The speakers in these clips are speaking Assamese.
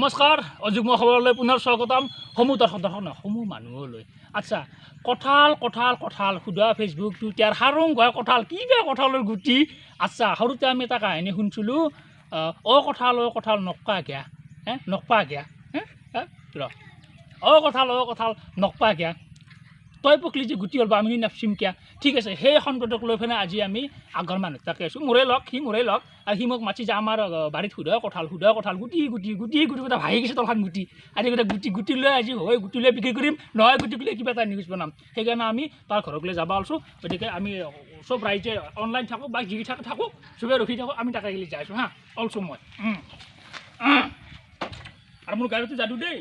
নমস্কাৰ অযুগ্ম খবৰলৈ পুনৰ স্বাগতম সমূহ দৰ্শক নহয় সমূহ মানুহলৈ আচ্ছা কঁঠাল কঁঠাল কঁঠাল সুধা ফেচবুক টুইটাৰ হাৰুং গৈ কঁঠাল কি বে কঁঠালৰ গুটি আচ্ছা সৰুতে আমি এটা কাহিনী শুনিছিলোঁ কঁঠাল নকপা গিয়া নকপা গিয়া কঁঠাল নকপা গিয়া তই পকলি যে গুটি হ'ল বা আমি নাপচিম কিয়া ঠিক আছে সেই সন্দৰ্ভক লৈ পেলাই আজি আমি আগৰ মানুহ তাকে আছোঁ মোৰে লগ আৰু সি মোক মাতি যে আমাৰ বাৰীত সুধা কঁঠাল গুটি কথা ভাহি গৈছে তলখান গুটি আজি গুটি লৈ আজি হয় গুটি লৈ বিক্ৰী কৰিম নহয় গুটি লৈ কিবা এটা নিউজ বনাম সেইকাৰণে আমি তাৰ ঘৰলৈ যাব আছোঁ গতিকে আমি চব ৰাইজে অনলাইন থাকোঁ বা যি থাকোঁ চবে ৰখি থাকোঁ আমি তাকে গেলি যাই আছোঁ হা অলছো মই আৰু মোৰ গাড়ীটো যাদু দেই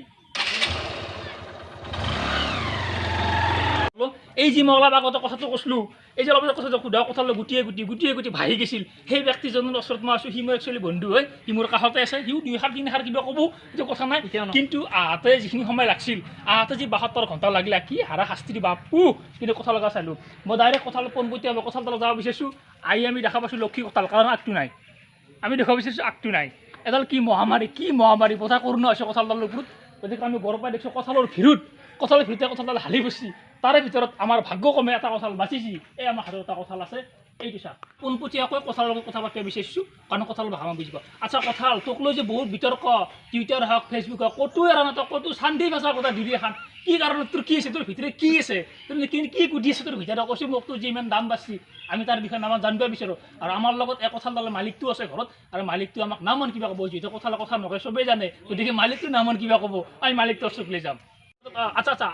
এই যে মই অলপ আগতে কথাটো কৈছিলোঁ এই যে অলপ কথাটো সুধা কঁঠালৰ গুটিয়ে গুটি ভাহি গৈছিল সেই ব্যক্তিজনৰ ওচৰত মই আছোঁ সি মোৰ একচুৱেলি বন্ধু হয় সি মোৰ কাষতে আছে সিও 2-3 কিবা ক'ব সেইটো কথা নাই কিন্তু আহোঁতে যিখিনি সময় লাগছিল আহোঁতে যি 72 ঘণ্টা লাগিলে কি হাৰা শাস্তি বাপু কিন্তু কথা লগা চালোঁ মই ডাইৰেক্ট কঁঠাল পোনপটীয়াকৈ কঁঠাল তলত যাব বিচাৰিছোঁ আমি দেখা পাইছোঁ লক্ষী কঁঠাল কাৰণ আগটো নাই আমি দেখা বিচাৰিছোঁ আগটো নাই এডাল কি মহামাৰী কথা কৰোণা হৈছে কঁঠালডালৰ ওপৰত গতিকে আমি গড়ৰ পৰা দেখিছোঁ কঁঠালৰ ভিতৰতে কঁঠালডাল হালি গৈছে তাৰে ভিতৰত আমাৰ ভাগ্যক্ৰমে এটা কঁঠাল বাচিছে এই আমাৰ হাতত এটা কঁঠাল আছে এইটো চা পোনপটীয়াকৈ কঁঠালৰ লগত কথা পাতিব বিচাৰিছোঁ কাৰণ কঁঠাল ভাষা বুজিব আচ্ছা কঁঠাল তোক লৈ যে বহুত বিতৰ্ক টুইটাৰ হওক ফেচবুক হওক ক'তো এৰা নাটক ক'তো শান্তি ভাষা কথা দিলি এখন কি কাৰণত তোৰ কি আছে তোৰ ভিতৰে কি আছে কি গুটি আছে তোৰ ভিতৰত কৈছোঁ মোক তোৰ যে ইমান দাম বাচি আমি তাৰ বিষয়ে নাম জানিব বিচাৰোঁ আৰু আমাৰ লগত এই কঁঠালডালৰ মালিকটো আছে ঘৰত আৰু মালিকটো আমাক নামন কিবা ক'ব যিহেতু কঁঠালৰ কথা নকয় চবেই জানে গতিকে মালিকটো নামন কিবা ক'ব আমি মালিকটোৰ চুক লৈ যাম আচ্ছা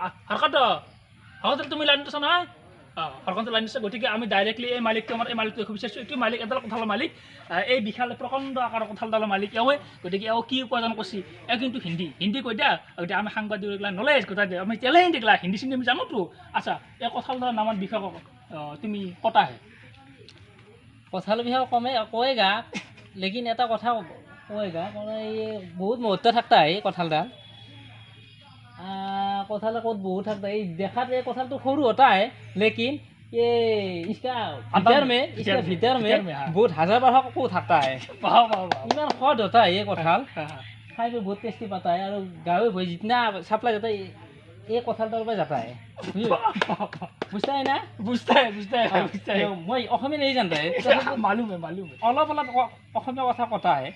হৰকত তুমি লাইন আছা নহয় হৰকত লাইন আছে গতিকে আমি ডাইৰেক্টলি এই মালিকটো খুব বিচাৰিছোঁ এইটো মালিক এডাল কঁঠালৰ মালিক এই বিশাল প্ৰকাণ্ড আকাৰৰ কঁঠালডালৰ মালিক এওঁৱে গতিকে এওঁ কি উপাৰ্জন কৰিছে এওঁ কিন্তু হিন্দী কৈ দিয়া গতিকে আমি সাংবাদিকগিলা নলেজ গোটাই দিয়া আমি তেলেই দেখিলা হিন্দী চিন্দি আমি জানোতো আচ্ছা এই কঁঠালডালৰ নামৰ বিষয়ে তুমি কটাহে কঁঠাল বিষয়ে কয়েগা লেকিন এটা কথা কয়েগা বহুত মুহূর্ত থাকতা এই কঁঠালডাল कथाल कत बहुत थकता है देखा ये कथाल तो खरू होता है लेकिन ये इसका भीतर में बहुत हजार बार को थकता है इतना खद होता है ये कथाल खाई में बहुत टेस्टी पाता है और गाँव में जितना सप्लाई जाता है ये कथाल तल पर जाता है बुझता है ना बुझता है मैं अखमे नहीं जानता है मालूम है अलग अखमे कथा कथा है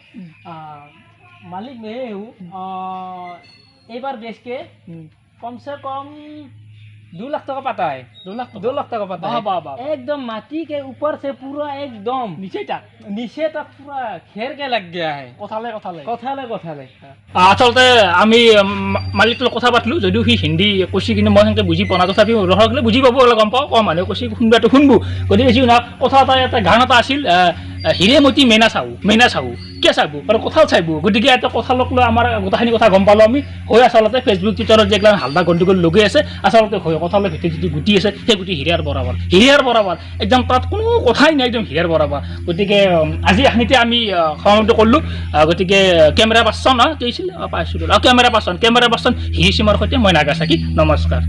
मालिक मैं हूँ एक बार बेच के कम से कम 2 लाख टका पाता है 2 लाख टका पाता है एकदम माटी के ऊपर से पूरा एकदम नीचे तक पूरा घेर के लग गया है कथाले आचलते আমি মালিকটোৰ কথা পাতিলোঁ যদিও সি হিন্দী কৈছে কিন্তু মই সেনেকৈ বুজি পোৱা নাই তথাপিও ৰহকলে বুজি পাব গম পাওঁ কম মানুহে কৈছে শুনবাটো শুনবো গতিকে যি শুনা কথা এটা গান এটা আছিল হিৰেমতি মেনা চাহু কিয় চাব আৰু কঁঠাল চাব গতিকে এটা কঁঠালক লৈ আমাৰ গোটেইখিনি কথা গম পালোঁ আমি হৈ আচলতে ফেচবুক টুইটাৰত যিগিলা হাল্লা গণ্ডগোল লগি আছে আচলতে হৈ কঁঠালৰ ভিতৰত যিটো গুটি আছে সেই গুটি হিৰিয়াৰ বৰাবৰ একদম তাত কোনো কথাই নাই একদম হিৰিয়াৰ বৰাবৰ গতিকে আজি এইখিনিতে আমি সমাপ্ত কৰিলোঁ গতিকে কেমেৰা পাৰ্চন কৈছিল পাইছিলোঁ কেমেৰা পাৰ্চন হিৰি চিমৰ সৈতে মই নাগাচাকি নমস্কাৰ।